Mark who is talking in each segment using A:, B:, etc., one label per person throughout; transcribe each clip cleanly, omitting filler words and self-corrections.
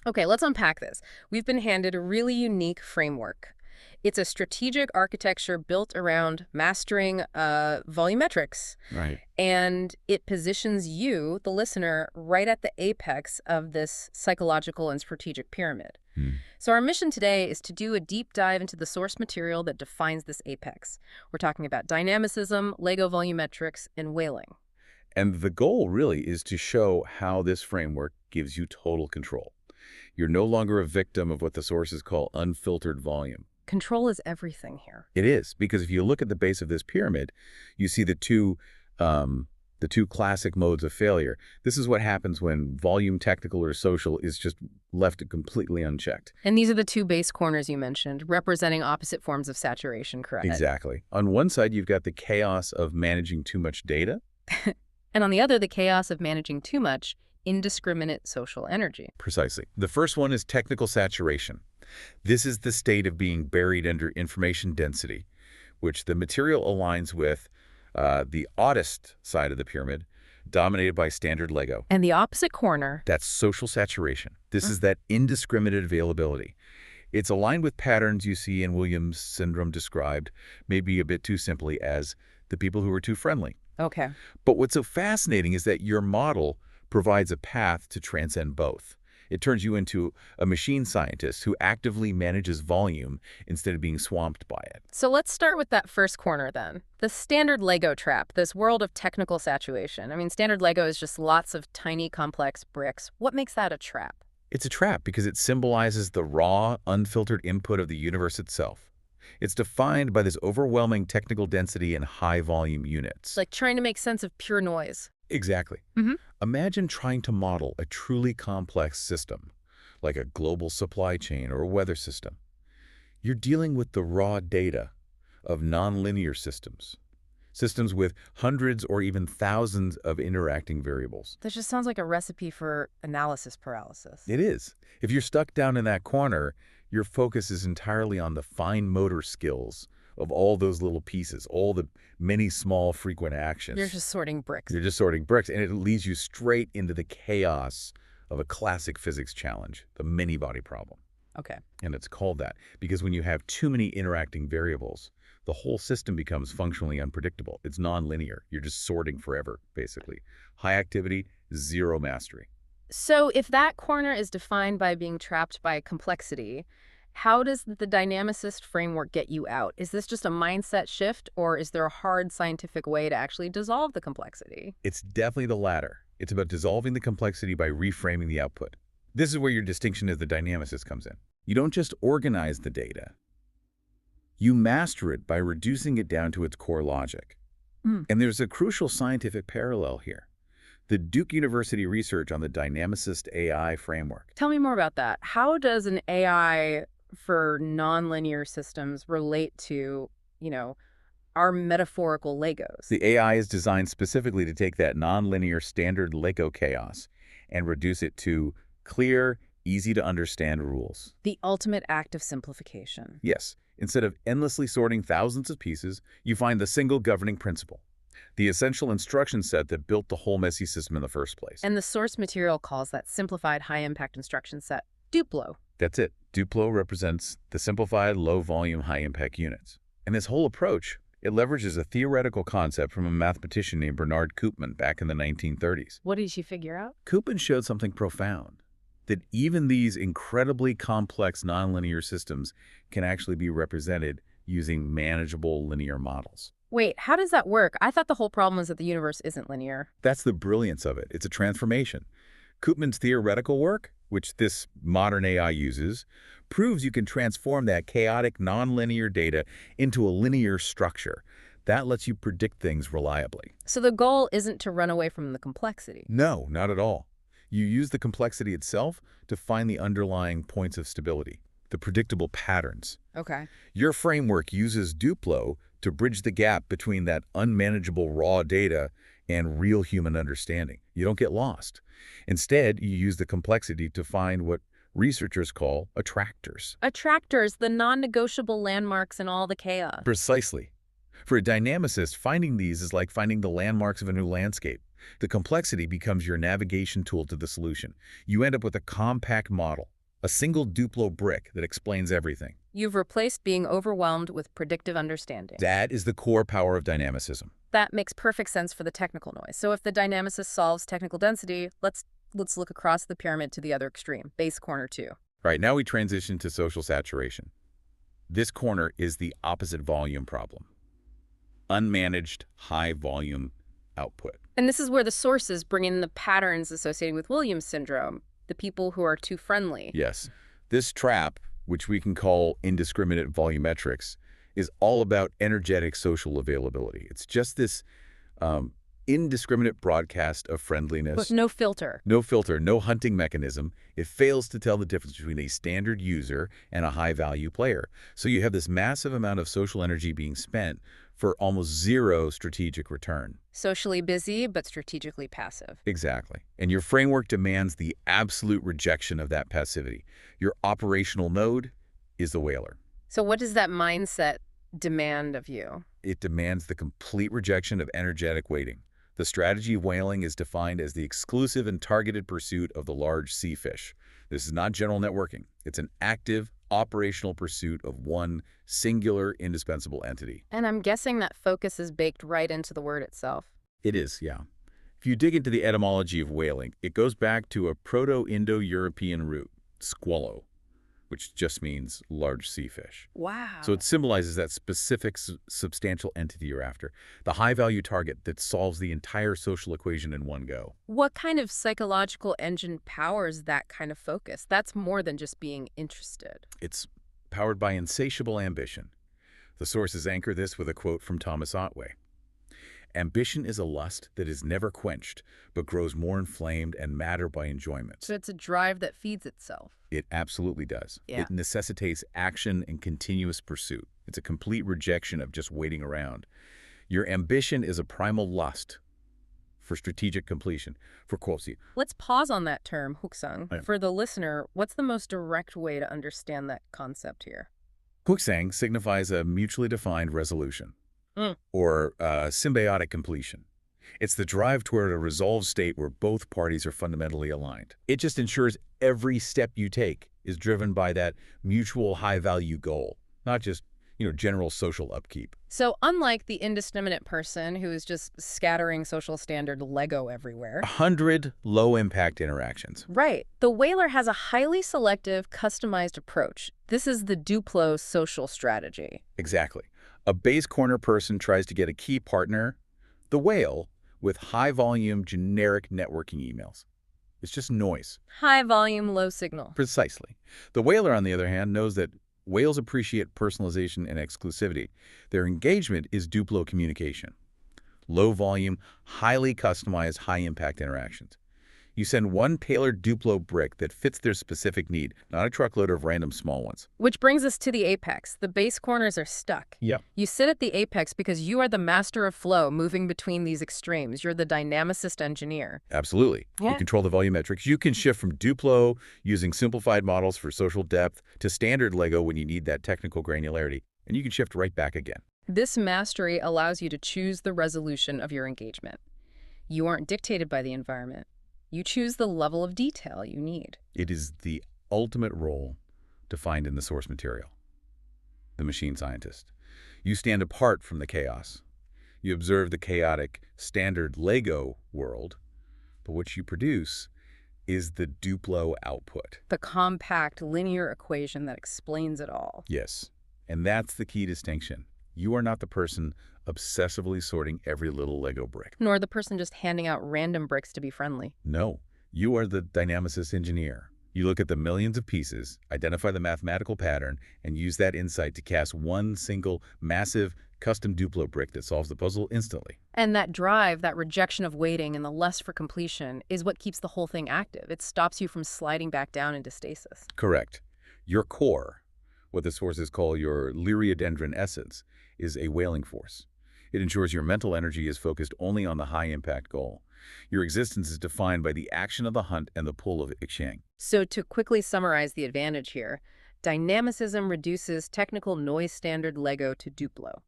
A: Okay, let's unpack this. We've been handed a really unique framework. It's a strategic architecture built around mastering volumetrics,
B: Right.
A: and it positions you, the listener, right at the apex of this psychological and strategic pyramid.
B: Hmm.
A: So our mission today is to do a deep dive into the source material that defines this apex. We're talking about dynamicism, Lego volumetrics, and whaling.
B: And the goal really is to show how this framework gives you total control. You're no longer a victim of what the sources call unfiltered volume.
A: Control is everything here.
B: It is, because if you look at the base of this pyramid, you see the two classic modes of failure. This is what happens when volume, technical or social, is just left completely unchecked.
A: And these are the two base corners you mentioned, representing opposite forms of saturation, correct?
B: Exactly. On one side, you've got the chaos of managing too much data.
A: And on the other, the chaos of managing too much indiscriminate social energy.
B: Precisely. The first one is technical saturation. This is the state of being buried under information density, which the material aligns with the oddest side of the pyramid, dominated by standard Lego.
A: And the opposite corner.
B: That's social saturation. This is that indiscriminate availability. It's aligned with patterns you see in Williams' syndrome described, maybe a bit too simply as the people who are too friendly.
A: Okay.
B: But what's so fascinating is that your model provides a path to transcend both. It turns you into a machine scientist who actively manages volume instead of being swamped by it.
A: So let's start with that first corner then. The standard Lego trap, this world of technical saturation. I mean, standard Lego is just lots of tiny, complex bricks. What makes that a trap?
B: It's a trap because it symbolizes the raw, unfiltered input of the universe itself. It's defined by this overwhelming technical density and high-volume units.
A: It's like trying to make sense of pure noise.
B: Exactly.
A: Mm-hmm.
B: Imagine trying to model a truly complex system, like a global supply chain or a weather system. You're dealing with the raw data of nonlinear systems, systems with hundreds or even thousands of interacting variables.
A: That just sounds like a recipe for analysis paralysis.
B: It is. If you're stuck down in that corner, your focus is entirely on the fine motor skills of all those little pieces, all the many small frequent actions.
A: You're just sorting bricks.
B: You're just sorting bricks, and it leads you straight into the chaos of a classic physics challenge, the many-body problem.
A: Okay.
B: And it's called that because when you have too many interacting variables, the whole system becomes functionally unpredictable. It's nonlinear. You're just sorting forever, basically. High activity, zero mastery.
A: So if that corner is defined by being trapped by complexity, how does the dynamicist framework get you out? Is this just a mindset shift, or is there a hard scientific way to actually dissolve the complexity?
B: It's definitely the latter. It's about dissolving the complexity by reframing the output. This is where your distinction as the dynamicist comes in. You don't just organize the data. You master it by reducing it down to its core logic. And there's a crucial scientific parallel here. The Duke University research on the dynamicist AI framework.
A: Tell me more about that. How does an AI for nonlinear systems relate to, our metaphorical Legos?
B: The AI is designed specifically to take that nonlinear standard Lego chaos and reduce it to clear, easy-to-understand rules.
A: The ultimate act of simplification.
B: Yes, instead of endlessly sorting thousands of pieces, you find the single governing principle, the essential instruction set that built the whole messy system in the first place.
A: And the source material calls that simplified high-impact instruction set Duplo.
B: That's it. Duplo represents the simplified, low-volume, high-impact units. And this whole approach, it leverages a theoretical concept from a mathematician named Bernard Koopman back in the 1930s.
A: What did she figure out?
B: Koopman showed something profound, that even these incredibly complex nonlinear systems can actually be represented using manageable linear models.
A: Wait, how does that work? I thought the whole problem is that the universe isn't linear.
B: That's the brilliance of it. It's a transformation. Koopman's theoretical work, which this modern AI uses, proves you can transform that chaotic nonlinear data into a linear structure. That lets you predict things reliably.
A: So the goal isn't to run away from the complexity.
B: No, not at all. You use the complexity itself to find the underlying points of stability, the predictable patterns.
A: Okay.
B: Your framework uses Duplo to bridge the gap between that unmanageable raw data and real human understanding. You don't get lost. Instead, you use the complexity to find what researchers call attractors.
A: Attractors, the non-negotiable landmarks in all the chaos.
B: Precisely. For a dynamicist, finding these is like finding the landmarks of a new landscape. The complexity becomes your navigation tool to the solution. You end up with a compact model, A single Duplo brick that explains everything.
A: You've replaced being overwhelmed with predictive understanding.
B: That is the core power of dynamicism.
A: That makes perfect sense for the technical noise. So if the dynamicist solves technical density, let's look across the pyramid to the other extreme, base corner 2.
B: Right, now we transition to social saturation. This corner is the opposite volume problem. Unmanaged, high-volume output.
A: And this is where the sources bring in the patterns associated with Williams syndrome, the people who are too friendly.
B: Yes. This trap, which we can call indiscriminate volumetrics, is all about energetic social availability. It's just this indiscriminate broadcast of friendliness.
A: But no filter.
B: No filter, no hunting mechanism. It fails to tell the difference between a standard user and a high-value player. So you have this massive amount of social energy being spent for almost zero strategic return.
A: Socially busy, but strategically passive.
B: Exactly. And your framework demands the absolute rejection of that passivity. Your operational node is the whaler.
A: So what does that mindset demand of you?
B: It demands the complete rejection of energetic waiting. The strategy of whaling is defined as the exclusive and targeted pursuit of the large sea fish. This is not general networking. It's an active, operational pursuit of one singular, indispensable entity.
A: And I'm guessing that focus is baked right into the word itself.
B: It is, yeah. If you dig into the etymology of whaling, it goes back to a Proto-Indo-European root, squallow, which just means large sea fish.
A: Wow.
B: So it symbolizes that specific substantial entity you're after, the high-value target that solves the entire social equation in one go.
A: What kind of psychological engine powers that kind of focus? That's more than just being interested.
B: It's powered by insatiable ambition. The sources anchor this with a quote from Thomas Otway. Ambition is a lust that is never quenched, but grows more inflamed and madder by enjoyment.
A: So it's a drive that feeds itself.
B: It absolutely does.
A: Yeah.
B: It necessitates action and continuous pursuit. It's a complete rejection of just waiting around. Your ambition is a primal lust for strategic completion, for quotient.
A: Let's pause on that term, huksang.
B: Yeah.
A: For the listener, what's the most direct way to understand that concept here?
B: Huksang signifies a mutually defined resolution, or symbiotic completion. It's the drive toward a resolved state where both parties are fundamentally aligned. It just ensures every step you take is driven by that mutual high-value goal, not just, general social upkeep.
A: So unlike the indiscriminate person who is just scattering social standard Lego everywhere.
B: 100 low-impact interactions.
A: Right. The whaler has a highly selective, customized approach. This is the Duplo social strategy.
B: Exactly. A base corner person tries to get a key partner, the whale, with high-volume, generic networking emails. It's just noise.
A: High volume, low signal.
B: Precisely. The whaler, on the other hand, knows that whales appreciate personalization and exclusivity. Their engagement is Duplo communication. Low-volume, highly customized, high-impact interactions. You send one tailored Duplo brick that fits their specific need, not a truckload of random small ones.
A: Which brings us to the apex. The base corners are stuck.
B: Yep.
A: You sit at the apex because you are the master of flow moving between these extremes. You're the dynamicist engineer.
B: Absolutely.
A: Yeah.
B: You control the volumetrics. You can shift from Duplo, using simplified models for social depth, to standard Lego when you need that technical granularity. And you can shift right back again.
A: This mastery allows you to choose the resolution of your engagement. You aren't dictated by the environment. You choose the level of detail you need.
B: It is the ultimate role defined in the source material, the machine scientist. You stand apart from the chaos. You observe the chaotic, standard Lego world, but what you produce is the Duplo output.
A: The compact, linear equation that explains it all.
B: Yes, and that's the key distinction. You are not the person obsessively sorting every little Lego brick.
A: Nor the person just handing out random bricks to be friendly.
B: No, you are the dynamicist engineer. You look at the millions of pieces, identify the mathematical pattern, and use that insight to cast one single, massive, custom Duplo brick that solves the puzzle instantly.
A: And that drive, that rejection of waiting and the lust for completion is what keeps the whole thing active. It stops you from sliding back down into stasis.
B: Correct. Your core, what the sources call your liriodendron essence, is a whaling force. It ensures your mental energy is focused only on the high-impact goal. Your existence is defined by the action of the hunt and the pull of Ixchang.
A: So to quickly summarize the advantage here, dynamicism reduces technical noise standard Lego to Duplo.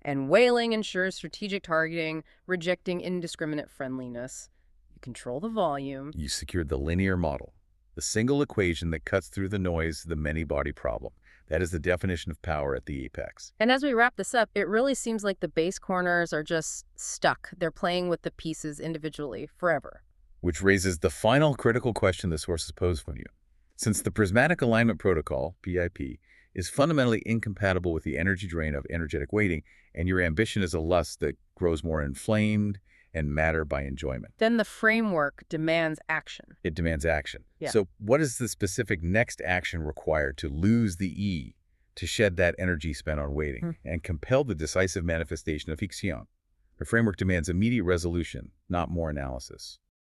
A: And whaling ensures strategic targeting, rejecting indiscriminate friendliness. You control the volume.
B: You secured the linear model, the single equation that cuts through the noise of the many-body problem. That is the definition of power at the apex.
A: And as we wrap this up, it really seems like the base corners are just stuck. They're playing with the pieces individually forever.
B: Which raises the final critical question the sources pose for you. Since the prismatic alignment protocol, PIP, is fundamentally incompatible with the energy drain of energetic waiting, and your ambition is a lust that grows more inflamed and matter by enjoyment.
A: Then the framework demands action.
B: It demands action.
A: Yeah.
B: So what is the specific next action required to lose the E, to shed that energy spent on waiting, and compel the decisive manifestation of fiction? The framework demands immediate resolution, not more analysis.